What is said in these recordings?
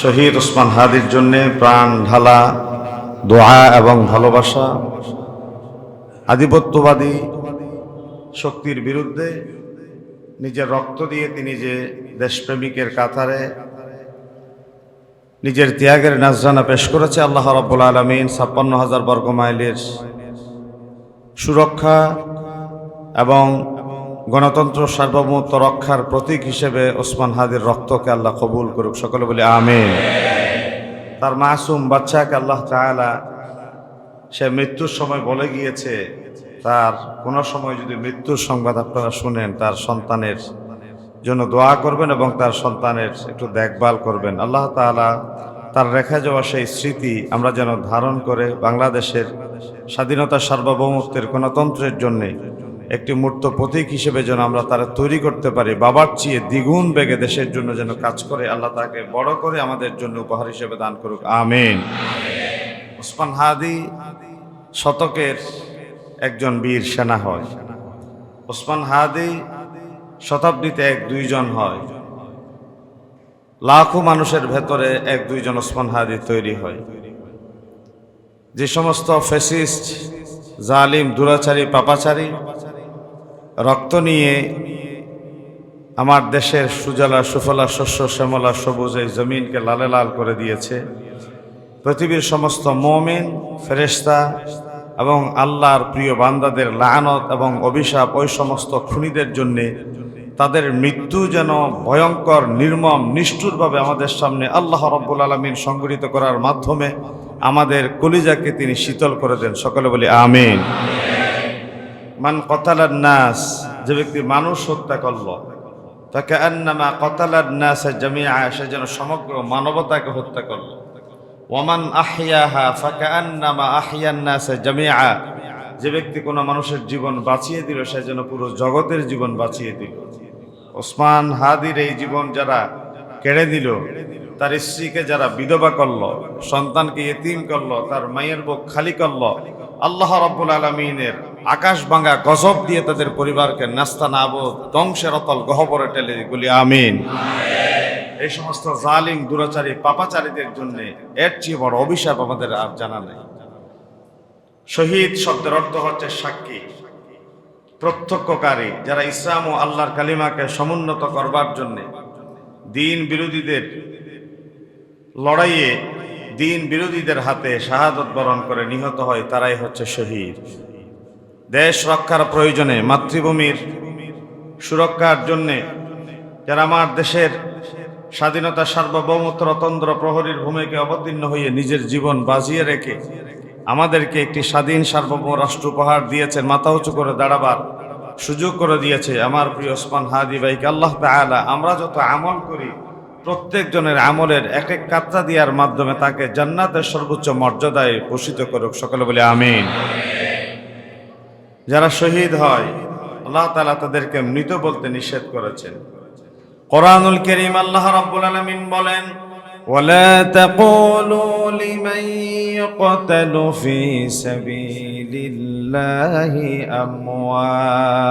শহীদ ওসমান হাদির জন্যে প্রাণ ঢালা দোয়া এবং ভালোবাসা। আধিপত্যবাদী শক্তির বিরুদ্ধে নিজের রক্ত দিয়ে তিনি যে দেশপ্রেমিকের কাতারে নিজের ত্যাগের নাজরানা পেশ করেছে, আল্লাহ রাব্বুল আলামিন ৫৬,০০০ বর্গমাইলের সুরক্ষা এবং গণতন্ত্র সার্বভৌমত্ব রক্ষার প্রতীক হিসেবে ওসমান হাদির রক্তকে আল্লাহ কবুল করুক, সকলে বলি আমিন। তার মাসুম বাচ্চাকে আল্লাহ তাআলা, সে মৃত্যুর সময় বলে গিয়েছে, তার কোনো সময় যদি মৃত্যুর সংবাদ আপনারা শুনেন, তার সন্তানের জন্য দোয়া করবেন এবং তার সন্তানের একটু দেখভাল করবেন। আল্লাহ তাআলা তার রেখে যাওয়া সেই স্মৃতি আমরা যেন ধারণ করে বাংলাদেশের স্বাধীনতা, সার্বভৌমত্বের, গণতন্ত্রের জন্যে একটি মূর্ত প্রতীক হিসেবে যেন আমরা তারা তৈরি করতে পারি। বাবার চেয়ে দ্বিগুণ বেগে দেশের জন্য যেন কাজ করে, আল্লাহ তাকে বড় করে আমাদের জন্য উপহার হিসেবে দান করুক, আমিন। ওসমান হাদি শতকের একজন বীর সেনা হয়। ওসমান হাদি শতাব্দীতে ১-২ জন হয়, লাখো মানুষের ভেতরে ১-২ জন ওসমান হাদি তৈরি হয়। যে সমস্ত ফ্যাসিস্ট, জালিম, দুরাচারী, পাপাচারী রক্ত নিয়ে আমার দেশের সুজলা সুফলা শস্য শ্যামলা সবুজ এই জমিনকে লালে লাল করে দিয়েছে, পৃথিবীর সমস্ত মুমিন, ফেরেশতা এবং আল্লাহর প্রিয় বান্দাদের লানত এবং অভিশাপ ওই সমস্ত খুনিদের জন্যে, তাদের মৃত্যু যেন ভয়ঙ্কর, নির্মম, নিষ্ঠুরভাবে আমাদের সামনে আল্লাহ রাব্বুল আলামিন সংগঠিত করার মাধ্যমে আমাদের কলিজাকে তিনি শীতল করে দেন, সকলে বলি আমিন। মান কতালান নাস, যে ব্যক্তি মানুষ হত্যা করল, তাকে আন্নামা কতালান নাস জামিআ, সে যেন সমগ্র মানবতাকে হত্যা করল। ওয়ামান আহইয়াহা ফাকান্নামা আহইয়ান নাস জামিআ, যে ব্যক্তি কোনো মানুষের জীবন বাঁচিয়ে দিল, সে যেন পুরো জগতের জীবন বাঁচিয়ে দিল। ওসমান হাদির এই জীবন যারা কেড়ে দিল, তার স্ত্রীকে যারা বিধবা করল, সন্তানকে ইতিম করল, তার মায়ের বুক খালি করল, আল্লাহ রাব্বুল আলামিনের আকাশ ভাঙা গজব দিয়ে তাদের পরিবারকে নাস্তানাবুদ, ধ্বংসের অতল গহ্বরে ঠেলে গুলি আমিন। এই সমস্ত জালিম, দুরাচারী, পাপাচারীদের জন্য এর চেয়ে বড় অভিশাপ আমাদের আর জানা নেই। শহীদ শব্দের অর্থ হচ্ছে সাক্ষী, প্রত্যক্ষকারী, যারা ইসলাম ও আল্লাহর কালিমাকে সমুন্নত করবার জন্য দিন বিরোধীদের লড়াইয়ে, দিন বিরোধীদের হাতে শাহাদত বরণ করে নিহত হয়, তারাই হচ্ছে শহীদ। দেশ রক্ষার প্রয়োজনে, মাতৃভূমির সুরক্ষার জন্যে, যারা আমার দেশের স্বাধীনতা, সার্বভৌমত্ব, রতন্ত্র প্রহরীর ভূমিকে অবতীর্ণ হয়ে নিজের জীবন বাজিয়ে রেখে আমাদেরকে একটি স্বাধীন সার্বভৌম রাষ্ট্র উপহার দিয়েছেন, মাথা উঁচু করে দাঁড়াবার সুযোগ করে দিয়েছে আমার প্রিয় ওসমান হাদি ভাইকে আল্লাহ তাআলা আমরা যত আমল করি, প্রত্যেক জনের আমলের এক এক কাতরা দেওয়ার মাধ্যমে তাকে জান্নাতের সর্বোচ্চ মর্যাদায় ভূষিত করুক, সকলে বলে আমিন। যারা শহীদ হয়, আল্লাহ তাআলা তাদেরকে মৃত বলতে নিষেধ করেছেন। কোরআনুল কারীম আল্লাহ রাব্বুল আলামিন বলেন, ওয়ালা তাকুলু লিমান ইয়ুকতালু ফি সাবিলিল্লাহি আমওয়াত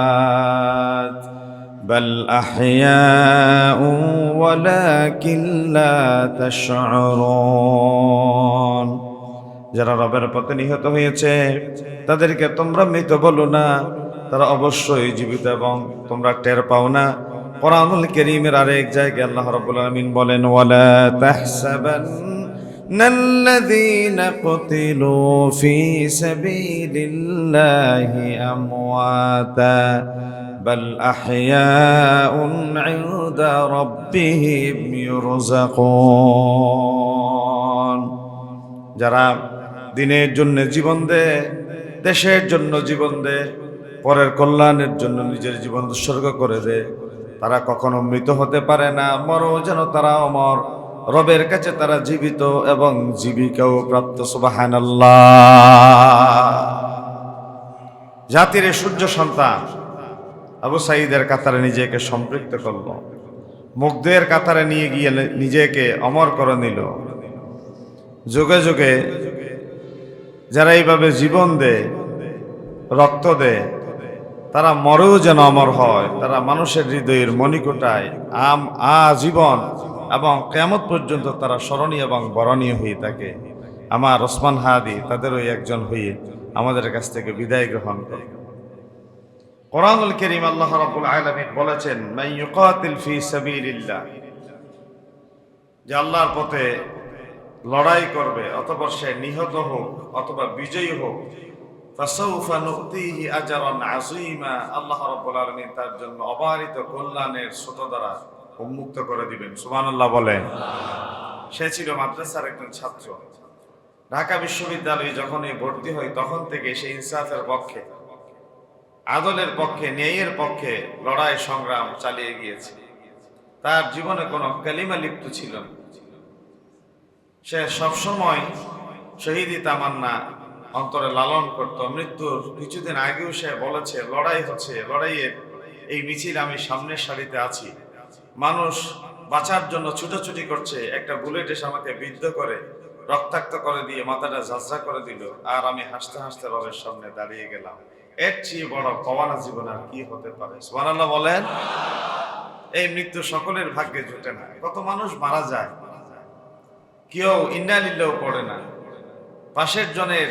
বাল আহইয়াউ ওয়ালাকিন লা তাশউরুন। যারা রবের পথে নিহত হয়েছে তাদেরকে তোমরা মৃত বলো না, তারা অবশ্যই জীবিত এবং তোমরা টের পাও না। কোরআনুল কারীমের আরেক জায়গায় আল্লাহ রাব্বুল আলামিন বলেন, ওয়ালা তাহসাবান্নাল্লাযীনা কুতিলু ফী সাবিলিল্লাহি আমওয়াতা বাল আহইয়াউন ইনদা রাব্বিহিম ইউরযাকুন। যারা দিনের জন্য জীবন দেয়, দেশের জন্য জীবন দেয়, পরের কল্যাণের জন্য নিজের জীবন উৎসর্গ করে দেয়, তারা কখনো মৃত হতে পারে না, মরো যেন তারা অমর, রবের কাছে তারা জীবিত এবং জীবিকাও প্রাপ্ত। সুবহানাল্লাহ। জাতির সূর্য সন্তান আবু সাঈদের কাতারে নিজেকে সম্পৃক্ত করল, মুগ্ধের কাতারে নিয়ে গিয়ে নিজেকে অমর করে নিল। যুগে যুগে যারা এইভাবে জীবন দেয়, রক্ত দেয়, তারা মরেও যেন অমর হয়, তারা মানুষের হৃদয়ের মণিকোটায় আজীবন এবং কিয়ামত পর্যন্ত তারা স্মরণীয় এবং বরণীয় হয়ে থাকে। আমার ওসমান হাদি তাদেরই একজন হয়ে আমাদের কাছ থেকে বিদায় গ্রহণ করে। কোরআনুল কারীম আল্লাহ রাব্বুল আলামিন বলেছেন, মান ইউকাতিল ফি সাবিলিল্লাহ, যে আল্লাহর পথে লড়াই করবে অথবা সে নিহত হোক অথবা বিজয়ী হোক, ফাসাউফা নুতিহি আজরান আযীমা, আল্লাহ রাব্বুল আলামিন তার জন্য অবারিত কল্যাণের স্রোত দ্বারা উন্মুক্ত করে দিবেন। সুবহানাল্লাহ বলেন। সে ছিল মাদ্রাসার একজন ছাত্র। ঢাকা বিশ্ববিদ্যালয়ে যখনই ভর্তি হয় তখন থেকে সে ইনসাফের পক্ষে, আদলের পক্ষে, ন্যায়ের পক্ষে লড়াই সংগ্রাম চালিয়ে গিয়েছে। তার জীবনে কোনো কালিমা লিপ্ত ছিল না। সে সবসময় শহীদি তামান্না অন্তরে লালন করত। মৃত্যুর কিছুদিন আগেও সে বলেছে, লড়াই হচ্ছে, লড়াইয়ের এই মিছিল, আমি সামনের সারিতে আছি, মানুষ বাঁচার জন্য ছুটোছুটি করছে, একটা বুলেট এসে আমাকে বিদ্ধ করে রক্তাক্ত করে দিয়ে মাথাটা ঝাঁঝরা করে দিল, আর আমি হাসতে হাসতে রবের সামনে দাঁড়িয়ে গেলাম। এর চেয়ে বড় পাওয়ানা জীবন আর কি হতে পারে? সুবহানাল্লাহ বলেন। এই মৃত্যু সকলের ভাগ্যে জুটে না। কত মানুষ মারা যায়, কেউ ইন্না লিল্লাহ পড়ে না, পাশের জনের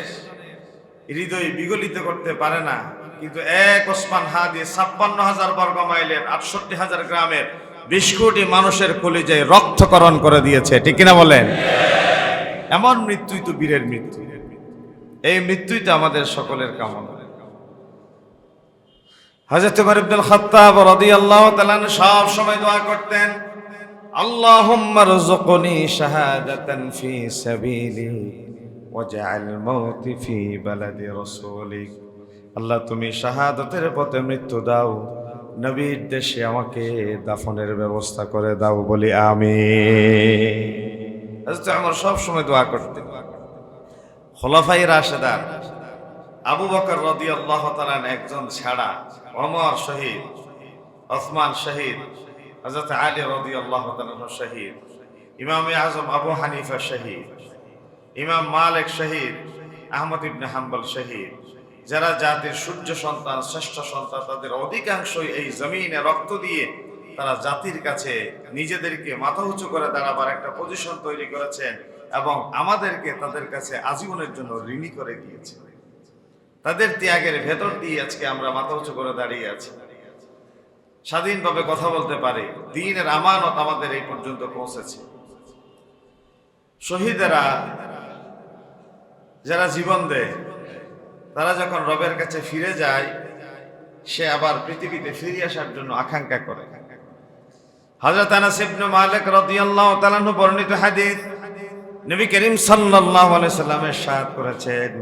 হৃদয় বিগলিত করতে পারে না, কিন্তু এক ওসমান হাদি ৫৬,০০০ বর্গ মাইলের ৬৮,০০০ গ্রামের ২০ কোটি মানুষের কলিজায় রক্তকরণ করে দিয়েছে। ঠিক কিনা বলেন? এমন মৃত্যুই তো বীরের মৃত্যু। এই মৃত্যুই তো আমাদের সকলের কামনা। হযরত ওমর ইবনুল খাত্তাব রাদিয়াল্লাহু তাআলা সব সময় দোয়া করতেন, আল্লাহুম্মা রযুকনি শাহাদাতান ফি সাবিলি ওয়াজআল মাউতি ফি বালাদি রাসূলিক। আল্লাহ, তুমি শাহাদাতের পথে মৃত্যু দাও, নবীর দেশে আমাকে দাফনের ব্যবস্থা করে দাও, বলি আমিন। হযরত ওমর সব সময় দোয়া করতেন। খোলাফায়ে রাশেদান আবু বকর রাদিয়াল্লাহু তাআলা একজন ছাড়া, ওমর শহীদ, ওসমান শহীদ, হযরত আলী রাদিয়াল্লাহু তাআলা শহীদ, ইমাম আযম আবু হানিফা শহীদ, ইমাম মালিক শহীদ, আহমদ ইবনে হাম্বল শহীদ, যারা জাতির সূর্য সন্তান, শ্রেষ্ঠ সন্তান, তাদের অধিকাংশই এই জমিনে রক্ত দিয়ে তারা জাতির কাছে নিজেদেরকে মাথা উঁচু করে দাঁড়াবার একটা পজিশন তৈরি করেছেন এবং আমাদেরকে তাদের কাছে আজীবনের জন্য ঋণী করে দিয়েছে। তাদের ত্যাগের ভেতর দিয়ে আজকে আমরা মাথা উঁচু করে দাঁড়িয়ে আছি, স্বাধীনভাবে কথা বলতে পারি, দ্বীনের আমানত আমাদের এই পর্যন্ত পৌঁছেছে। শহীদেরা যারা জীবন দেয়, তারা যখন রবের কাছে ফিরে যায়, সে আবার পৃথিবীতে ফিরে আসার জন্য আকাঙ্ক্ষা করে। হযরত আনাস ইবনে মালিক রাদিয়াল্লাহু তাআলা বর্ণিত হাদিস, নবী করিম সাল্লাল্লাহু আলাইহি সাল্লাম ইরশাদ করেছেন,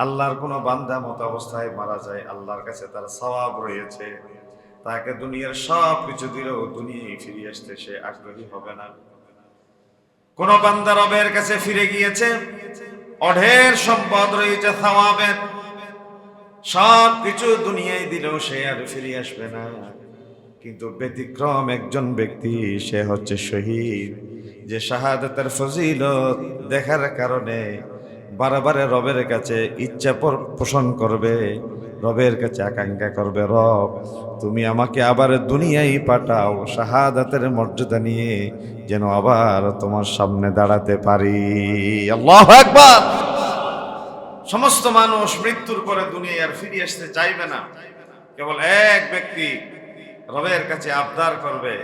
আল্লাহর কোনো বান্দা মত অবস্থায় মারা যায়, আল্লাহর কাছে তার সওয়াব রয়েছে, তাকে দুনিয়ার সব কিছু দিলেও দুনিয়ায় ফিরে আসতে সে আগ্রহী হবে না। কোন বান্দা রবের কাছে ফিরে গিয়েছে, অঢের সম্পদ রয়েছে সওয়াবের, সব কিছু দুনিয়ায় দিলেও সে আর ফিরে আসবে না। কিন্তু ব্যতিক্রম একজন ব্যক্তি, সে হচ্ছে শহীদ, যে শাহাদাতের ফজিলত দেখার কারণে বারবার রবের কাছে ইচ্ছা পোষণ করবে, রবের কাছে আকাঙ্ক্ষা করবে, রব তুমি আমাকে আবার দুনিয়ায় পাঠাও শাহাদাতের মর্যাদা নিয়ে, যেন আবার তোমার সামনে দাঁড়াতে পারি। আল্লাহু আকবার। সমস্ত মানুষ মৃত্যুর পরে দুনিয়ায় আর ফিরে আসতে চাইবে না। কেবল এক ব্যক্তি রবের কাছে আবদার করবে,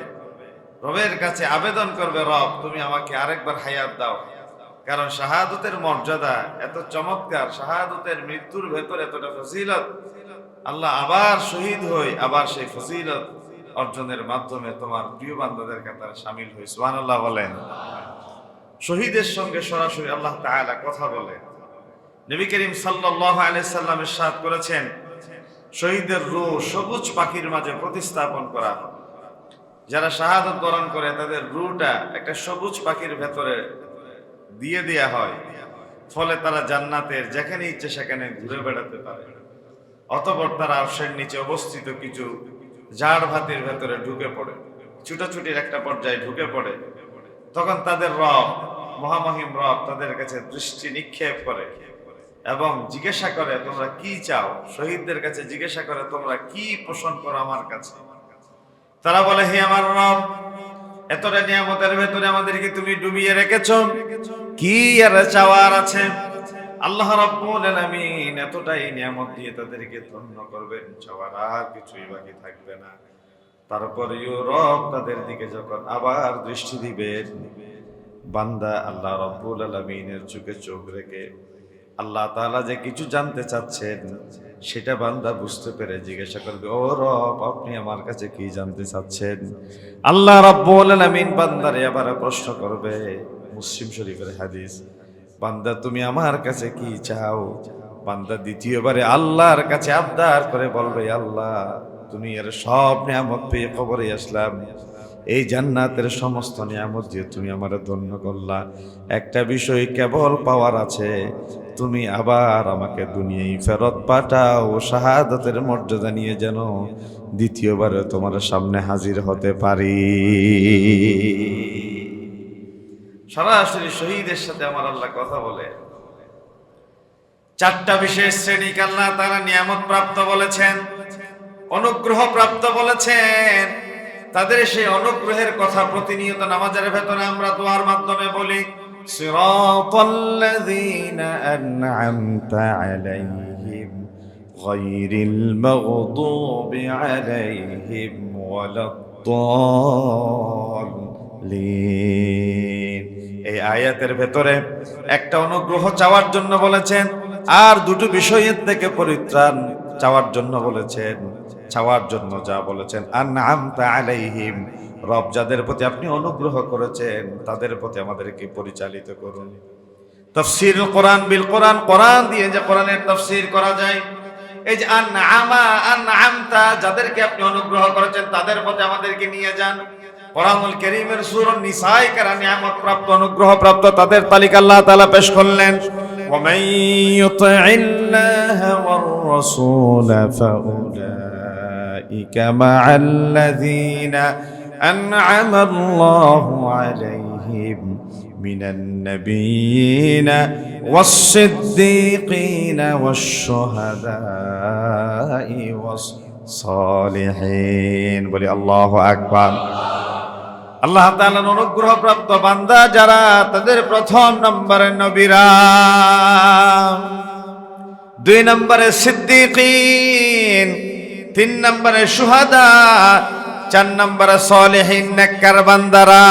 রবের কাছে আবেদন করবে, রব তুমি আমাকে আরেকবার হায়াত দাও। কারণ শাহাদাতের মর্যাদা এত চমৎকার, শাহাদাতের মৃত্যুর ভেতরে এতটা ফজিলত, আল্লাহ আবার শহীদ হই, আবার সেই ফজিলত অর্জনের মাধ্যমে তোমার প্রিয় বান্দাদের কাতারে শামিল হই। সুবহানাল্লাহ বলেন। শহীদের সঙ্গে সরাসরি আল্লাহ তাআলা কথা বলে। নবী করিম সাল্লাল্লাহু আলাইহি সাল্লাম ইরশাদ করেছেন, শহীদের রূহ সবুজ পাখির মাঝে প্রতিস্থাপন করা হয়। যারা শাহাদাত বরণ করে তাদের রূহটা একটা সবুজ পাখির ভেতরে দিয়ে দেয়া হয়, ফলে তারা জান্নাতের যেখানে ইচ্ছে সেখানে ঘুরে বেড়াতে পারে। অতঃপর তারা আরশের নিচে অবস্থিত কিছু ঝাড় ভাতির ভেতরে ঢুকে পড়ে, ছুটাছুটির একটা পর্যায়ে ঢুকে পড়ে। তখন তাদের রব, মহামহিম রব তাদের কাছে দৃষ্টি নিক্ষেপ করে এবং জিজ্ঞাসা করে, তোমরা কি চাও? শহীদদের কাছে জিজ্ঞাসা করে, তোমরা কি পোষণ করো আমার কাছে? তারা বলে, হে আমার রব, এতটা নিয়ামতের ভেতরে আমাদেরকে তুমি ডুবিয়ে রেখেছো, কি আর চাওয়ার আছে? আল্লাহ রাব্বুল আলামিন এতটাই নিয়ামত দিয়ে তাদেরকে ধন্য করবেন, চাওয়ার আর কিছুই বাকি থাকবে না। তারপরেও রব তাদের দিকে যখন আবার দৃষ্টি দিবেন, বান্দা আল্লাহ রাব্বুল আলামিনের চোখে চোখ রেখে আল্লাহ তাআলা যে কিছু জানতে চাচ্ছেন সেটা বান্দা বুঝতে পেরে জিজ্ঞাসা করবে, ও রব আপনি আমার কাছে কি জানতে চাচ্ছেন? আল্লাহ রাব্বুল আলামিন বান্দারে আবার প্রশ্ন করবে, মুসলিম শরীফের হাদিস, বান্দা তুমি আমার কাছে কি চাও? বান্দা দ্বিতীয়বারে আল্লাহর কাছে আবদার করে বলবে, আল্লাহ দুনিয়ার সব নিয়ামত পেয়ে খবরে আসলাম, এই জান্নাতের সমস্ত নিয়ামত দিয়ে তুমি আমার ধন্য করলা, একটা বিষয় কেবল পাওয়ার আছে, তুমি আবার আমাকে দুনিয়ায় ফেরত পাঠাও, শাহাদাতের মর্যাদা নিয়ে যেন দ্বিতীয়বারে তোমার সামনে হাজির হতে পারি। সরাসরি শহীদের সাথে আমার আল্লাহ কথা বলে। চারটা বিশেষ শ্রেণীকে আল্লাহ তাআলা নিয়ামত প্রাপ্ত বলেছেন, অনুগ্রহ প্রাপ্ত বলেছেন। তাদের সেই অনুগ্রহের কথা প্রতিনিয়ত নামাজের ভেতরে আমরা দোয়ার মাধ্যমে বলি, সিরাতাল্লাযীনা আন'আমতা আলাইহিম গায়রিল মাগদুবি আলাইহিম ওয়ালাদ-দাল্লিন। এই আয়াতের ভেতরে একটা অনুগ্রহ চাওয়ার জন্য বলেছেন, আর দুটো বিষয়ের থেকে পরিত্রাণ চাওয়ার জন্য বলেছেন। চাওয়ার জন্য যা বলেছেন, আন'আমতা আলাইহিম, রব যাদের প্রতি আপনি অনুগ্রহ করেছেন তাদের প্রতি আমাদেরকে পরিচালিত করুন। তাফসীর কোরআন বিল কোরআন, কোরআন দিয়ে যে কোরআনের তাফসীর করা যায়, এই যে আন'আমতা যাদেরকে আপনি অনুগ্রহ করেছেন তাদের প্রতি আমাদেরকে নিয়ে যান। কোরআনুল কারীমের সূরা নিসায় কারা নিয়ামত প্রাপ্ত অনুগ্রহ প্রাপ্ত তাদের তালিকা আল্লাহ তাআলা পেশ করলেন, ওয়া মান ইউতি'ইল্লাহা ওয়ার রাসূল ফাউলাইকা মা'আল্লাযীনা আন'আমা আল্লাহু আলাইহিম মিনান নাবিয়্যিনা ওয়াস-সিদ্দীকিনা ওয়াশ-শুহাদা'i ওয়াস-সালিহিন। বলি আল্লাহু আকবার। আল্লাহ তাআলার অনুগ্রহ প্রাপ্ত বান্দা যারা, তাদের প্রথম নম্বরে নবীরা, 2 নম্বরে সিদ্দীকিন, 3 নম্বরে শুহাদা, 4 নম্বরে সালেহিন নেককার বান্দারা।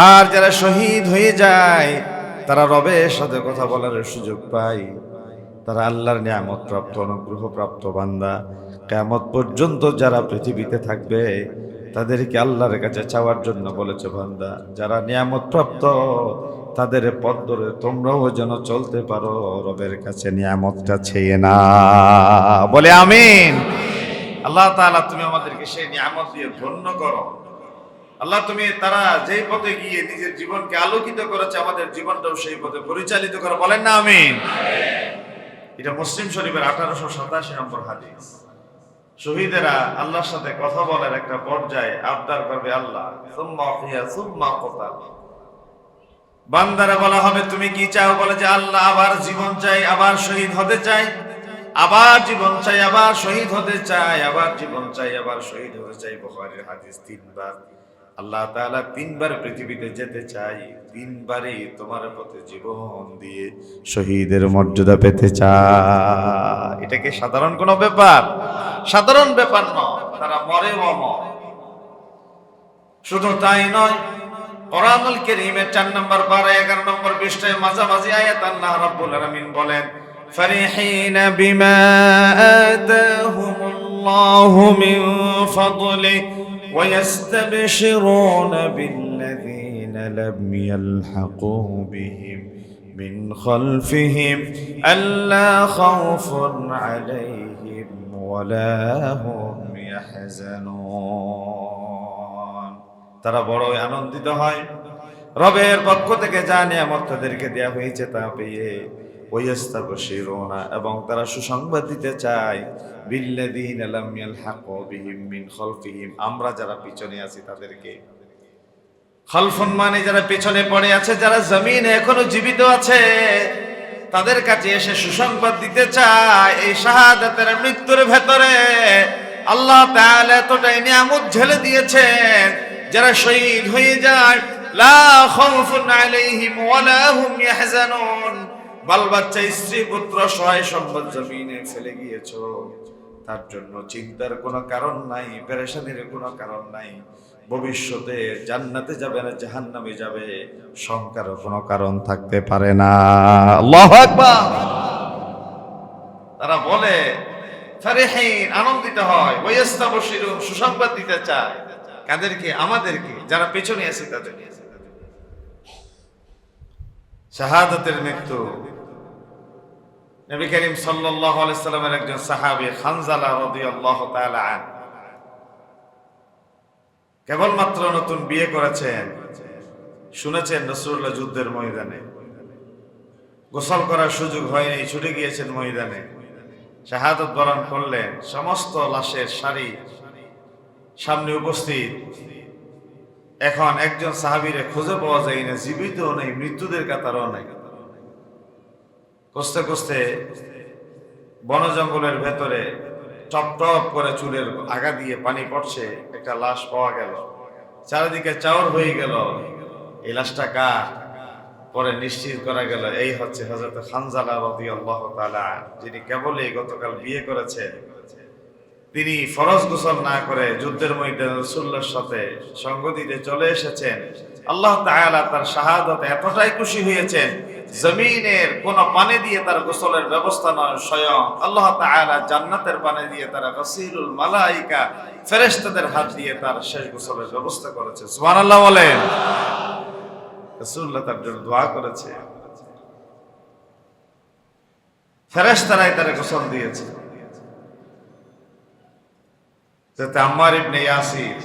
আর যারা শহীদ হয়ে যায় তারা রবের সাথে কথা বলার সুযোগ পায়, তারা আল্লাহর নিয়ামত প্রাপ্ত অনুগ্রহ প্রাপ্ত বান্দা। কিয়ামত পর্যন্ত যারা পৃথিবীতে থাকবে তাদেরকে আল্লাহর কাছে চাওয়ার জন্য বলেছে, বান্দা যারা নিয়ামত প্রাপ্ত তাদের পথ ধরে তোমরাও যেন চলতে পারো, রবের কাছে নিয়ামতটা চেয়ে না। বলে আমিন। আল্লাহ তাআলা তুমি আমাদেরকে সেই নিয়ামত দিয়ে ধন্য করো। আল্লাহ তুমি তারা যেই পথে গিয়ে নিজের জীবনকে আলোকিত করেছে, আমাদের জীবনটাও সেই পথে পরিচালিত করো। বলেন না আমিন। এটা মুসলিম শরীফের 1887 নম্বর হাদিস। শহীদেরা আল্লাহর সাথে কথা বলার একটা পর্যায়ে আবদার করবে, আল্লাহ সুম্মা উহিয়া সুম্মা কতাল। বান্দারা বলা হবে তুমি কি চাও? বলে যে আল্লাহ আবার জীবন চাই, আবার শহীদ হতে চাই, আবার জীবন চাই, আবার শহীদ হতে চাই, আবার জীবন চাই, আবার শহীদ হতে চাই। বুখারীর হাদিস। 3 বার আল্লাহ তাআলা 3 বার পৃথিবীতে যেতে চাই, 3 বারই তোমার পথে জীবন দিয়ে শহীদের মর্যাদা পেতে চায়। এটা কি সাধারণ কোনো ব্যাপার? সাধারণ ব্যাপার নয়। তারা মরে অমর। শুধু তাই নয়, কোরআনুল কারীমের 4 নম্বর পারা 11 নম্বর পৃষ্ঠায় মাঝামাঝি আয়াত আল্লাহ রাব্বুল আলামিন বলেন, ফারিহিনা বিমা আতাহুমুল্লাহু মিন ফাদলিহি ওয়া ইস্তাবশিরুনা বিল্লাযীনা লাম ইয়ালহাকু বিহিম মিন খালফিহিম আল্লা খাউফুন আলাইহিম ওয়ালা হুম ইয়াহজানুন। তারা বড়ই আনন্দিত হয় রবের পক্ষ থেকে যা নিয়ামত তাদেরকে দেয়া হয়েছে তা পেয়ে। ওয়াস্তাবশিরুনা, এবং তারা সুসংবাদ দিতে চায়, বিল্লাযীনা লাম ইয়ালহাকু বিহিম মিন খালফিহিম, আমরা যারা পিছনে আছি তাদেরকে। খালফুন মানে যারা পিছনে পড়ে আছে, যারা জমিনে এখনো জীবিত আছে, তাদের কাছে এসে সুসংবাদ দিতে চায় এই শাহাদাতের মৃত্যুর ভেতরে আল্লাহ তাআলা এতটাই নিয়ামত ঝেলে দিয়েছেন, যারা শহীদ হয়ে যায় লা খাউফুন আলাইহিম ওয়ালা হুম ইয়াহজানুন। বাল বাচ্চা, স্ত্রী, পুত্র, সহায় সম্পদ জমিনে ফেলে গিয়েছো, তার জন্য চিন্তার কোনো কারণ নাই, পেরেশানির কোনো কারণ নাই। ভবিষ্যতে জান্নাতে যাবে না জাহান্নামে যাবে, শঙ্কারও কোনো কারণ থাকতে পারে না। আল্লাহু আকবার। তারা বলে ফারিহিন, আনন্দিত হয়, ওয়াইস্তাবশিরুন, সুসংবাদ দিতে চায়। কাদেরকে? আমাদেরকে, যারা পেছনে আছে তাদের। শাহাদাতের মৃত্যু। নবী করিম সাল্লাল্লাহু আলাইহি সাল্লামের একজন সাহাবী খানজালা রাদিয়াল্লাহু তাআলা আন, কেবলমাত্র নতুন বিয়ে করেছেন, শুনেছেন রাসূলুল্লাহ যুদ্ধের ময়দানে, গোসল করার সুযোগ হয়নি, ছুটে গিয়েছেন ময়দানে, শাহাদাত বরণ করলেন। সমস্ত লাশের সারি সামনে উপস্থিত। এখন একজন সাহাবীরে খুঁজে পাওয়া যায় না, জীবিত নেই, মৃত্যুদের কাতারও নেই। কষ্টে কষ্টে বন জঙ্গলের ভেতরে টপ টপ করে চুলের আগা দিয়ে পানি পড়ছে, একটা লাশ পাওয়া গেল। চারিদিকে চাউর হয়ে গেল, এই লাশটা কার? পরে নিশ্চিত করা গেল এই হচ্ছে হযরত খানজালা রাদিয়াল্লাহু তাআলা, যিনি কেবলই গতকাল বিয়ে করেছেন। তিনি ফরজ গোসল না করে যুদ্ধের ময়দানে রাসূলুল্লাহর সাথে সঙ্গ দিতে চলে এসেছেন। আল্লাহ তাআলা তার শাহাদাতে এতটাই খুশি হয়েছেন, জমিনের কোন পানি দিয়ে তার গোসলের ব্যবস্থা নয়, স্বয়ং আল্লাহ তাআলা জান্নাতের পানি দিয়ে তারা গাসিলুল মালায়েকা, ফেরেশতাদের হাত দিয়ে তার শেষ গোসলের ব্যবস্থা করেছে। সুবহানাল্লাহ বলেন। রাসূলুল্লাহ তার জন্য দোয়া করেছে, ফেরেশতারাই তার গোসল দিয়েছে। যাতে আম্মার ইবনে ইয়াসির,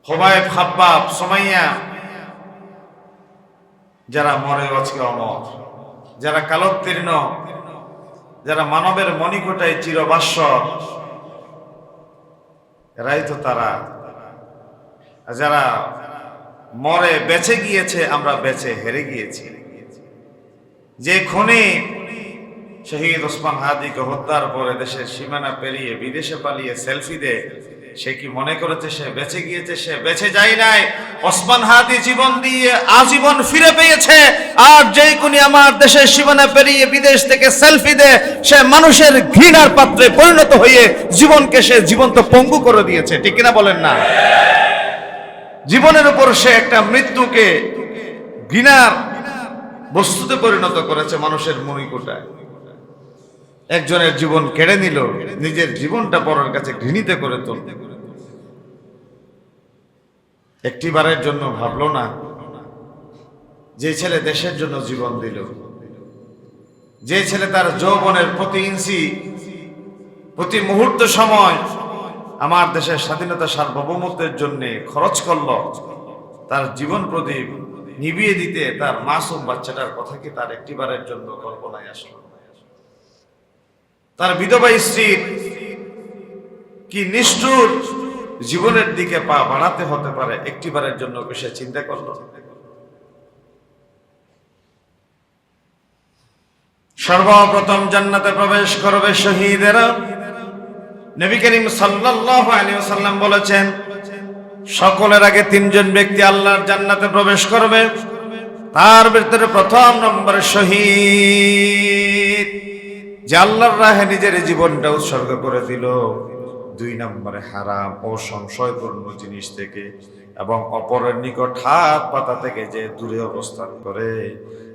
হুবাইব, খাব্বাব, সুমাইয়া, যারা মরে আজকে অমর, যারা কালোত্তীর্ণ, যারা মানবের মণিকোটায় চিরবাসর, এরাই তো তারা। যারা মরে বেঁচে গিয়েছে, আমরা বেঁচে হেরে গিয়েছি। যে খুনি শহীদ ওসমান হাদিকে হত্যার পরে দেশের সীমানা পেরিয়ে বিদেশে পালিয়ে সেলফি দেয়, সে কি মনে করেছে সে বেঁচে গিয়েছে? সে বেঁচে যায় নাই। ওসমান হাদি জীবন দিয়ে আজীবন ফিরে পেয়েছে। আর যেই খুনি আমার দেশের সীমানা পেরিয়ে বিদেশ থেকে সেলফি দেয়, সে মানুষের ঘৃণার পাত্রে পরিণত হয়ে জীবনকে সে জীবন্ত পঙ্গু করে দিয়েছে। ঠিক কিনা বলেন না? জীবনের উপর সে একটা মৃত্যুকে ঘৃণার বস্তুতে পরিণত করেছে, মানুষের মণিকোটায়। একজনের জীবন কেড়ে নিল, নিজের জীবনটা পরের কাছে ঘৃণিত করে তুলল। একটিবারের জন্য ভাবলো না যে ছেলে দেশের জন্য জীবন দিল, যে ছেলে তার যৌবনের প্রতি ইঞ্চি, প্রতি মুহূর্ত সময় আমার দেশের স্বাধীনতা সার্বভৌমত্বের জন্য খরচ করলো, তার জীবন প্রদীপ নিভিয়ে দিতে তার মাসুম বাচ্চাটার কথা কি তার একটিবারের জন্য কল্পনায় আসলো? তার বিধবা স্ত্রীর কি নিষ্ঠুর জীবনের দিকে পা বাড়াতে হতে পারে, একটিবারের জন্য সে চিন্তা করলো? সর্বপ্রথম জান্নাতে প্রবেশ করবে শহীদেরা। নবী করিম সাল্লাল্লাহু আলাইহি ওয়াসাল্লাম বলেছেন, সকলের আগে তিনজন ব্যক্তি আল্লাহর জান্নাতে প্রবেশ করবে। তার ভিতরে প্রথম নম্বরে শহীদ, যে আল্লাহর রাহে নিজের জীবনটা উৎসর্গ করে দিল। দুই নম্বরে হারাম ও সংশয়পূর্ণ জিনিস থেকে এবং অপরের নিকট হাত পাতা থেকে যে দূরে অবস্থান করে,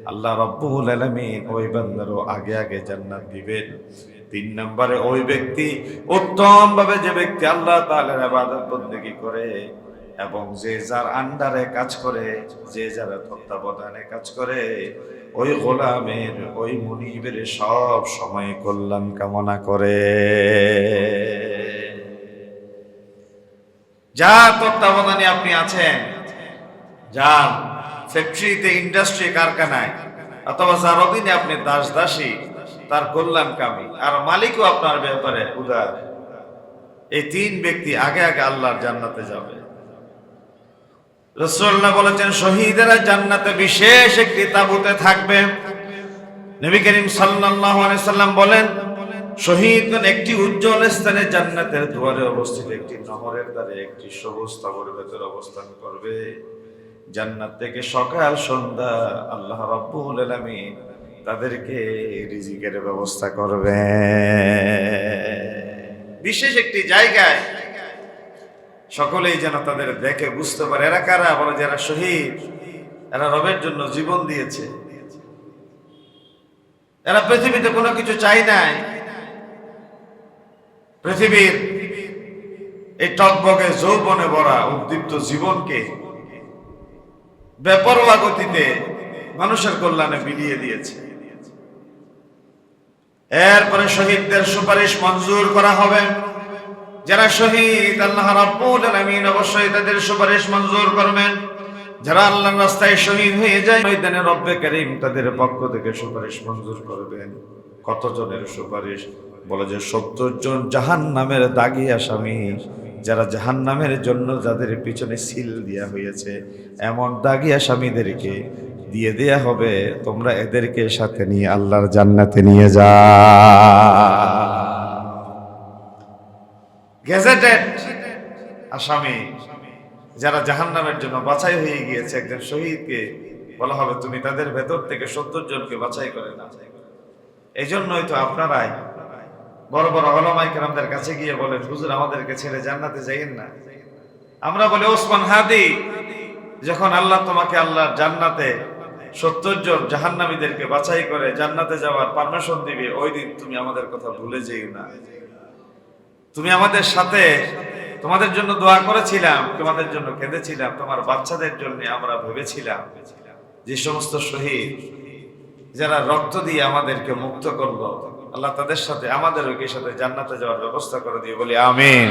আল্লাহ রাব্বুল আলামিন ওই বান্দারও আগে আগে জান্নাত দিবেন। তিন নম্বরে ওই ব্যক্তি, উত্তম ভাবে যে ব্যক্তি আল্লাহ তাআলার ইবাদত বন্দেগী করে এবং যে যার আন্ডারে কাজ করে, যে যার তত্ত্বাবধানে কাজ করে, ওই গোলামের, ওই মুনিবের সব সময় কল্যাণ কামনা করে। যার তত্ত্বাবধানে আপনি আছেন, যার ফ্যাক্টরিতে, ইন্ডাস্ট্রি, কারখানায়, অথবা যার অধীনে আপনি দাস দাসী, তার কল্যাণকামী, আর মালিকও আপনার ব্যাপারে উদার, এই তিন ব্যক্তি আগে আগে আল্লাহর জান্নাতে যাবে। রাসূলুল্লাহ বলেছেন, শহীদেরা জান্নাতে বিশেষ একটি তাঁবুতে থাকবে। নবী করিম সাল্লাল্লাহু আলাইহি সাল্লাম বলেন, শহীদগণ একটি উজ্জ্বল স্থানে জান্নাতের দুয়ারে অবস্থিত একটি নহরের ধারে একটি সবুজ তাঁবুর ভেতর অবস্থান করবে। জান্নাত থেকে সকাল সন্ধ্যা আল্লাহ রাব্বুল আলামিন তাদেরকে রিজিকের ব্যবস্থা করবে। বিশেষ একটি জায়গায় সকলেই যেন তাদের দেখে বুঝতে পারে এরা কারা, বলে যারা শহীদ, এরা রবের জন্য জীবন দিয়েছে, এরা পৃথিবীতে কোনো কিছু চাই নাই। পৃথিবীর এই টকবকে যৌবনে ভরা উদ্দীপ্ত জীবনকে বেপরোয়া গতিতে মানুষের কল্যাণে বিলিয়ে দিয়েছে। এরপরে শহীদদের সুপারিশ মঞ্জুর করা হবে। যারা শহীদ আল্লাহ রাব্বুল আলামিন অবশ্যই তাদের সুপারিশ মঞ্জুর করবেন। যারা আল্লাহর রাস্তায় শহীদ হয়ে যায় ময়দানে রব্বে কারীম তাদের পক্ষ থেকে সুপারিশ মঞ্জুর করবেন। কতজনের সুপারিশ? বলে যে 70 জন জাহান্নামের দাগী আসামি, যারা জাহান্নামের জন্য যাদের পিছনে সিল দেয়া হয়েছে, এমন দাগী আসামিদেরকে দিয়ে দেয়া হবে, তোমরা এদেরকে সাথে নিয়ে আল্লাহর জান্নাতে নিয়ে যাও। গেজেটেড আসামি যারা জাহান্নামের জন্য বাছাই হয়ে গিয়েছে, একজন শহীদকে বলা হবে তুমি তাদের ভেতর থেকে 70 জনকে বাছাই করে না। এই জন্যই তো আপনারাই বড় বড় উলামায়ে কেরামদের কাছে গিয়ে বলেন, হুজুর আমাদেরকে ছেড়ে জান্নাতে যাইয়েন না। আমরা বলি ওসমান হাদি, যখন আল্লাহ তোমাকে আল্লাহর জান্নাতে 70 জন জাহান্নামীদেরকে বাছাই করে জান্নাতে যাওয়ার পারমিশন দিবে, ওই দিন তুমি আমাদের কথা ভুলে যেও না। তুমি আমাদের সাথে তোমাদের জন্য দোয়া করেছিলাম, তোমাদের জন্য কেঁদেছিলাম, তোমার বাচ্চাদের জন্য আমরা ভেবেছিলাম। যে সমস্ত শহীদ যারা রক্ত দিয়ে আমাদেরকে মুক্ত করলো, আল্লাহ তাদের সাথে আমাদের ওই সাথে জান্নাতে যাওয়ার ব্যবস্থা করে দিয়ে বলি আমিন।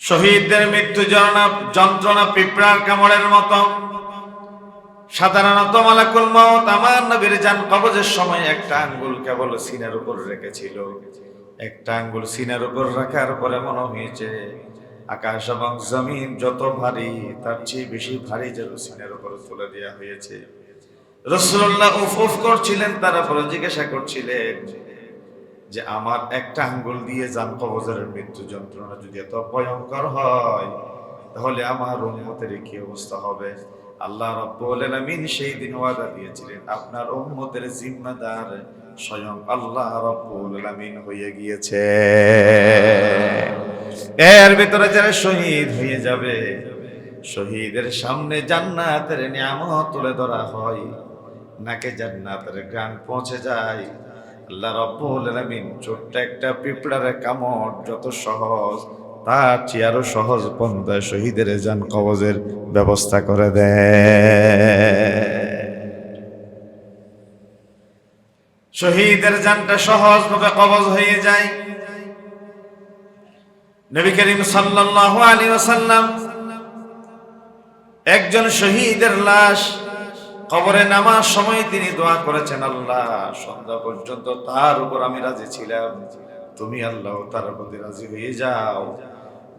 শহীদদের মৃত্যু যন্ত্রণা পিঁপড়ার কামড়ের মতো। সাধারণত মালাকুল মউত আমার নবীর জান কবজের সময় একটা আঙ্গুল কেবল সিনার উপর রেখেছিল। একটা আঙ্গুল সিনার উপর রাখার পরে মনে হয়েছে আকাশ এবং জমিন যত ভারী তার চেয়ে বেশি ভারী যেন সিনার উপর তুলে দেওয়া হয়েছে। রাসূলুল্লাহ উফ উফ করছিলেন, তারপরে জিজ্ঞাসা করছিলেন যে আমার একটা আঙ্গুল দিয়ে জান কবজের মৃত্যু যন্ত্রণা যদি এত ভয়ঙ্কর হয়, তাহলে আমার উম্মতের কি অবস্থা হবে? আল্লাহ রাব্বুল আলামিন সেই দিন ওয়াদা দিয়েছিলেন আপনার উম্মতের জিম্মাদার স্বয়ং আল্লাহ রাব্বুল আলামিন হয়ে গিয়েছে। এর ভিতরে যারা শহীদ হয়ে যাবে, শহীদের সামনে জান্নাতের নিয়ামত তুলে ধরা হয়, নাকে জান্নাতের ঘ্রাণ পৌঁছে যায়। আল্লাহ রাব্বুল আলামিন ছোট্ট একটা পিঁপড়ার কামড় যত সহজ, তার চেয়ে আরো সহজ পন্থায় শহীদের জান কবজের ব্যবস্থা করে দেয়। শহীদের জানটা সহজভাবে কবজ হয়ে যায়। নবী করিম সাল্লাল্লাহু আলাইহি ওয়াসাল্লাম একজন শহীদের লাশ কবরে নামার সময় তিনি দোয়া করেছেন, আল্লাহ সন্ধ্যা পর্যন্ত তার উপর আমি রাজি ছিলাম, তুমি আল্লাহ তার প্রতি রাজি হয়ে যাও।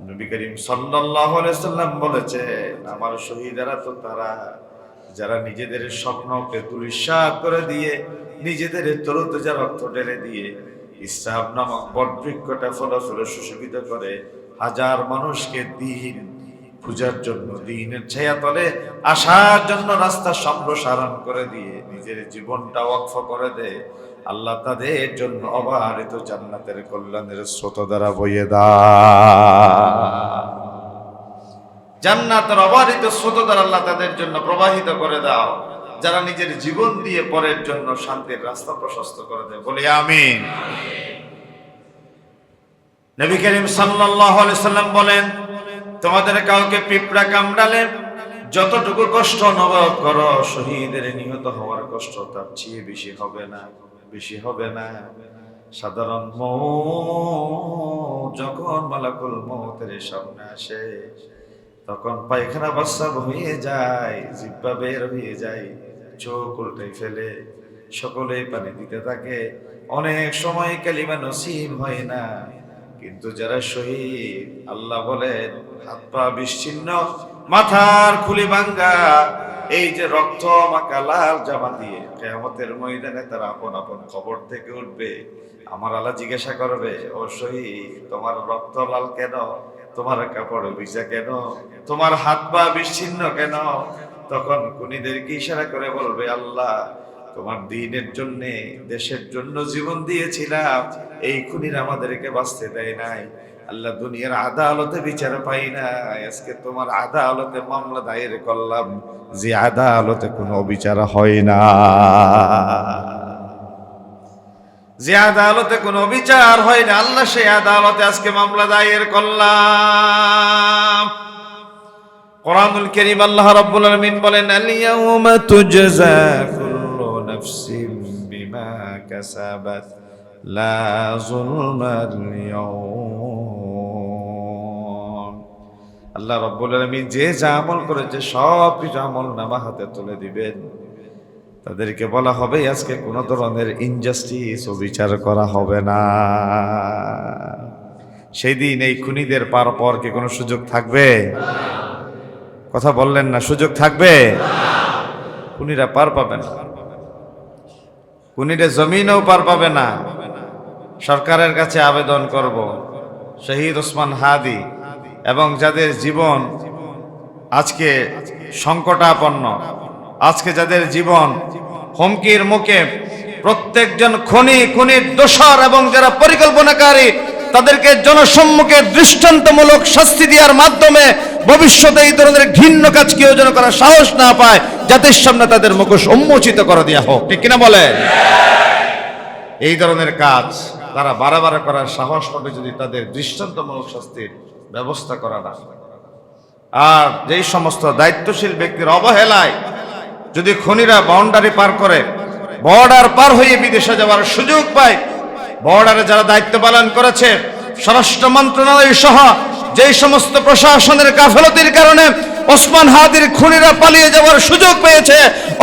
নবী করিম সাল্লাল্লাহু আলাইহি ওয়াসাল্লাম বলেছেন, আমার শহীদেরা তো তারা যারা নিজেদের স্বপ্নকে ধূলিসাৎ করে দিয়ে, নিজেদের তরুতাজা রক্ত ঢেলে দিয়ে ইসলাম নামক বটবৃক্ষটা ফলাফলে সুশোভিত করে হাজার মানুষকে দিন পূজার জন্য, দিনের ছায়াতলে আসার জন্য রাস্তা সম্প্রসারণ করে দিয়ে নিজের জীবনটা ওয়াকফ করে দেয়। আল্লাহ তাদের জন্য অবারিত জান্নাতের কল্যাণের স্রোত দ্বারা বইয়ে দাও। জান্নাতের অবারিত স্রোত দ্বারা আল্লাহ তাদের জন্য প্রবাহিত করে দাও, যারা নিজের জীবন দিয়ে পরের জন্য শান্তির রাস্তা প্রশস্ত করে দেয়। বলি আমিন। নবী করিম সাল্লাল্লাহু আলাইহি সাল্লাম বলেন, তোমাদের কাউকে পিঁপড়া কামড়ালে যতটুকু কষ্ট অনুভব করো, শহীদের নিহত হওয়ার কষ্ট তার চেয়ে বেশি হবে না, বেশি হবে না। সাধারণ মউত যখন মালাকুল মউতের সামনে আসে, তখন পায়খানা প্রস্রাব হয়ে যায়, জিহ্বা বের হয়ে যায়, চোখ উল্টে ফেলে, সকলেই পানি দিতে থাকে। অনেক সময় কালিমা নসিব হয় না, কিন্তু যারা শহীদ আল্লাহ বলেন হাত পা বিচ্ছিন্ন, মাথার খুলি ভাঙ্গা, এই যে রক্ত মাখা লাল জামা দিয়ে কিয়ামতের ময়দানে তারা আপন আপন কবর থেকে উঠবে। আমার আল্লাহ জিজ্ঞাসা করবে, ও শহীদ, তোমার রক্ত লাল কেন? তোমার কাপড় ভিজা কেন? তোমার হাত পা বিচ্ছিন্ন কেন? তখন খুনীদেরকে ইশারা করে বলবে, আল্লাহ, তোমার দ্বীনের জন্য, দেশের জন্য জীবন দিয়েছিলাম, এই খুনিরা আমাদেরকে বাঁচতে দেয় নাই। আল্লাহ, দুনিয়ার আদালতে বিচার পাই না, আজকে তোমার আদালতে মামলা দায়ের করলাম, যে আদালতে কোনো বিচার হয় না, যে আদালতে কোনো বিচার হয় না, আল্লাহ সেই আদালতে আজকে মামলা দায়ের করলাম। কোরআনুল কারীম আল্লাহ রাব্বুল আলামিন বলেন, আল-ইয়াওমা তুজজা কুল্লু নাফসিন বিমা কাসাবাত লা যুলমাল ইয়াওম। আল্লাহ রাব্বুল আলামিন যে যা আমল করেছে সব কিছু আমলনামা হাতে তুলে দিবেন। তাদেরকে বলা হবে, আজকে কোনো ধরনের ইনজাস্টিস ও বিচার করা হবে না। সেই দিন এই খুনিদের পার পর কি কোনো সুযোগ থাকবে? কথা বললেন না, সুযোগ থাকবে? খুনিরা পার পাবে না, খুনিরা জমিনেও পার পাবে না। সরকারের কাছে আবেদন করব, শহীদ ওসমান হাদি এবং যাদের জীবন আজকে সংকটাপন্ন, আজকে যাদের জীবন হুমকির মুখে, প্রত্যেকজন খুনির দোষর এবং যারা পরিকল্পনাকারী, তাদেরকে জনসম্মুখে দৃষ্টান্তমূলক শাস্তি দেওয়ার মাধ্যমে ভবিষ্যতে এই ধরনের ঘৃণ্য কাজ কেউ যেন করার সাহস না পায়, জাতির সামনে তাদের মুখোশ উন্মোচিত করে দেওয়া হোক। ঠিক কিনা বলেন? এই ধরনের কাজ তারা বারবার করার সাহস হবে যদি তাদের দৃষ্টান্তমূলক শাস্তির ব্যবস্থা করা না। আর যেই সমস্ত দায়িত্বশীল ব্যক্তির অবহেলায় যদি খুনিরা বাউন্ডারি পার করে, বর্ডার পার হয়ে বিদেশে যাওয়ার সুযোগ পায়, বর্ডারে যারা দায়িত্ব পালন করেছে, স্বরাষ্ট্র মন্ত্রণালয় সহ যেই সমস্ত প্রশাসনের গাফিলতির কারণে ওসমান হাদির খুনিরা পালিয়ে যাওয়ার সুযোগ পেয়েছে,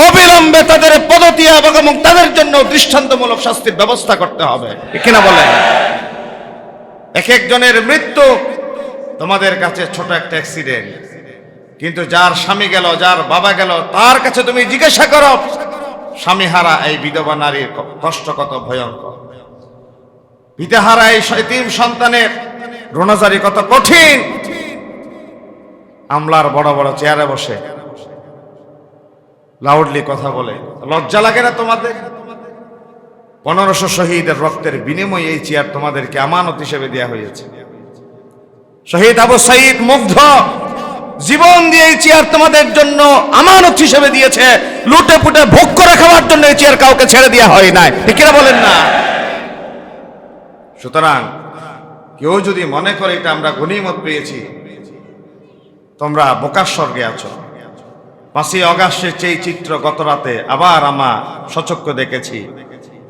অবিলম্বে তাদের পদত্যাগ এবং তাদের জন্য দৃষ্টান্তমূলক শাস্তির ব্যবস্থা করতে হবে। ঠিক কিনা বলেন? এক একজনের মৃত্যু তোমাদের কাছে ছোট একটা অ্যাক্সিডেন্ট, কিন্তু যার স্বামী গেল, যার বাবা গেল, তার কাছে তুমি জিজ্ঞাসা করো স্বামীহারা এই বিধবা নারীর কষ্ট কত ভয়ঙ্কর, পিতাহারা এই এতিম সন্তানের রোনাজারি কত কঠিন। আমলার বড় বড় চেয়ারে বসে লাউডলি কথা বলে, লজ্জা লাগে না তোমাদের? 1500 শহীদের রক্তের বিনিময়ে এই চেয়ার তোমাদেরকে আমানত হিসেবে দেওয়া হয়েছে। শহীদ আবু সাঈদ মুগ্ধ জীবন দিয়ে এই চেয়ার তোমাদের জন্য আমানত হিসেবে দিয়েছে, লুটে পুটে ভোগ করে খাওয়ার জন্য এই চেয়ার কাউকে ছেড়ে দেওয়া হয় নাই। ঠিক কিনা বলেন না? সুতরাং কেউ যদি মনে করে এটা আমরা গনিমত পেয়েছি, তোমরা বোকার স্বর্গে আছো। 5ই অগাস্টের সেই চিত্র গত রাতে আবার আমরা সচক্ষে দেখেছি।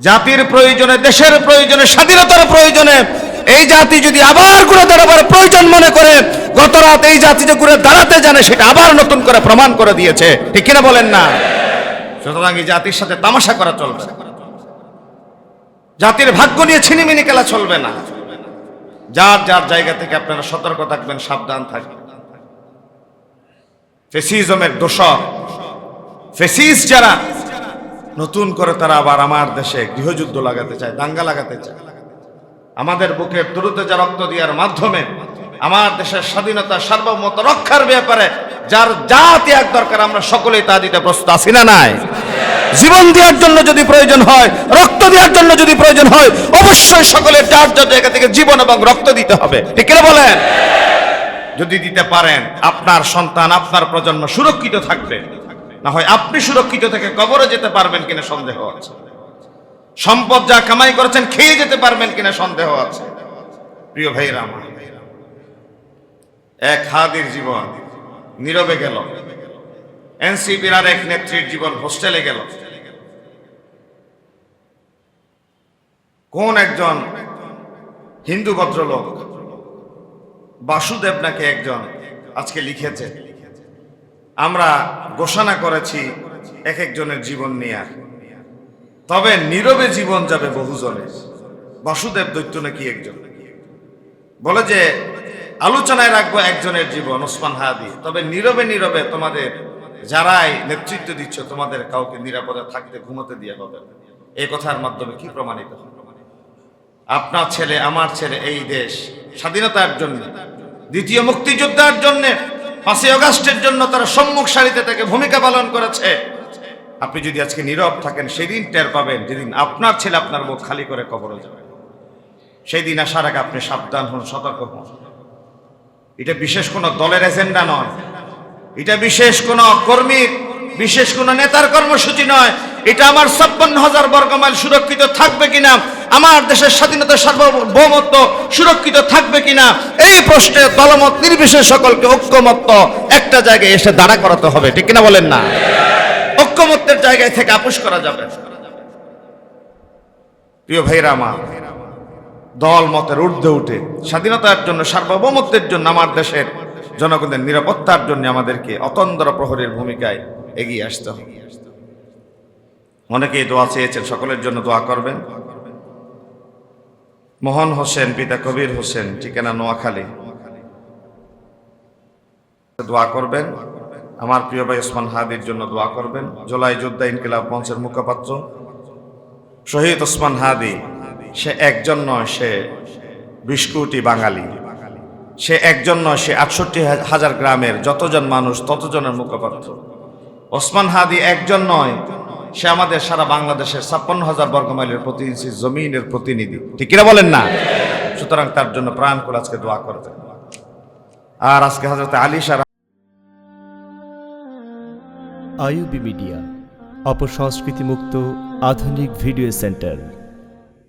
জাতির প্রয়োজনে, দেশের প্রয়োজনে, স্বাধীনতার প্রয়োজনে এই জাতি যদি আবার ঘুরে দাঁড়াবার প্রয়োজন মনে করে, গত রাত এই জাতি যে ঘুরে দাঁড়াতে জানে সেটা আবার নতুন করে প্রমাণ করে দিয়েছে। ঠিক কিনা বলেন না? সুতরাং এই জাতির সাথে তামাশা করা চলবে না, জাতির ভাগ্য নিয়ে ছিনিমিনি খেলা চলবে না। যার যার জায়গা থেকে আপনারা সতর্ক থাকবেন, সাবধান থাকবেন। ফ্যাসিজমের দোষর, ফ্যাসিস্ট যারা, নতুন করে তারা আবার আমার দেশে গৃহযুদ্ধ লাগাতে চায়, দাঙ্গা লাগাতে চায়। আমাদের বুকের দ্রুত যা রক্ত দেওয়ার মাধ্যমে আমার দেশের স্বাধীনতা সার্বভৌমত্ব রক্ষার ব্যাপারে যার যা ত্যাগ দরকার আমরা সকলেই তা দিতে প্রস্তুত আছি না নাই? জীবন দেওয়ার জন্য যদি প্রয়োজন হয়, রক্ত দেওয়ার জন্য যদি প্রয়োজন হয়, অবশ্যই সকলের যার যার জায়গা থেকে জীবন এবং রক্ত দিতে হবে। ঠিক কিনা বলেন? যদি দিতে পারেন, আপনার সন্তান, আপনার প্রজন্ম সুরক্ষিত থাকবে। না হয় আপনি সুরক্ষিত থেকে কবরে যেতে পারবেন কিনা সন্দেহ আছে। সম্পদ যা কামাই করেছেন খেয়ে যেতে পারবেন কিনা সন্দেহ আছে। প্রিয় ভাইরা আমার, এক হাদির জীবন নীরবে গেল, এনসিপির আর এক নেত্রীর জীবন হোস্টেলে গেল। কোন একজন হিন্দু ভদ্রলোক বাসুদেব নাকি একজন আজকে লিখেছে, আমরা ঘোষণা করেছি এক একজনের জীবন নিয়ে, তবে নীরবে জীবন যাবে বহুজনের। বাসুদেব দৈত্য নাকি একজন বলে যে আলোচনায় রাখবো একজনের জীবন, ওসমান হাদি, তবে নীরবে নীরবে তোমাদের যারাই নেতৃত্ব দিচ্ছ তোমাদের কাউকে নিরাপদে থাকতে ঘুমোতে দিয়ে হবে না। এই কথার মাধ্যমে কি প্রমাণিত হয়? আপনার ছেলে আমার ছেলে এই দেশ স্বাধীনতার জন্য, দ্বিতীয় মুক্তিযোদ্ধার জন্য, 5ই আগস্টের জন্য তারা সম্মুখ সারিতে থেকে ভূমিকা পালন করেছে। আপনি যদি আজকে নীরব থাকেন, সেদিন টের পাবেন যেদিন আপনার ছেলে আপনার মুখ খালি করে কবরে যাবে। সেই দিন আসার আগে আপনি সাবধান হন, সতর্ক হন। এটা বিশেষ কোনো দলের এজেন্ডা নয়, এটা বিশেষ কোনো কর্মীর, বিশেষ কোনো নেতার কর্মসূচি নয়। এটা আমার 56,000 বর্গমাইল সুরক্ষিত থাকবে কিনা, আমার দেশের স্বাধীনতা সার্বভৌমত্ব সুরক্ষিত থাকবে কিনা, এই প্রশ্নে দলমত নির্বিশেষে সকলকে ঐক্যমত্য একটা জায়গায় এসে দাঁড়া করাতে হবে। ঠিক কিনা বলেন না? ঐক্যমত্যের জায়গায় থেকে আপোষ করা যাবে। প্রিয় ভাইরা আমার, দল মতের ঊর্ধ্বে উঠে স্বাধীনতার জন্য, সার্বভৌমত্বের জন্য, আমার দেশের জনগণের নিরাপত্তার জন্য আমাদেরকে অতন্দ্র প্রহরীর ভূমিকায় এগিয়ে আসতে হবে। অনেকেই দোয়া চেয়েছেন, সকলের জন্য দোয়া করবেন। মোহন হোসেন পিতা কবির হোসেন, ঠিকানা নোয়াখালী, দোয়া করবেন। আমার প্রিয় ভাই ওসমান হাদির জন্য দোয়া করবেন। জুলাই যোদ্ধা ইনকিলাব মঞ্চের মুখপাত্র শহীদ ওসমান হাদি, সে একজন নয়, সে 20 কোটি বাঙালি। সে একজন নয়, সে 68,000 গ্রামের যতজন মানুষ ততজনের মুখপাত্র। ওসমান হাদি একজন নয়, সে আমাদের সারা বাংলাদেশের 56,000 বর্গমাইলের প্রতি ইঞ্চি জমিনের প্রতিনিধি। ঠিক কিনা বলেন না? সুতরাং তার জন্য প্রাণ করে আজকে দোয়া করবেন। আর আজকে হযরত আলী শাহ আইইউবি মিডিয়া, অপসংস্কৃতি মুক্ত আধুনিক ভিডিও সেন্টার।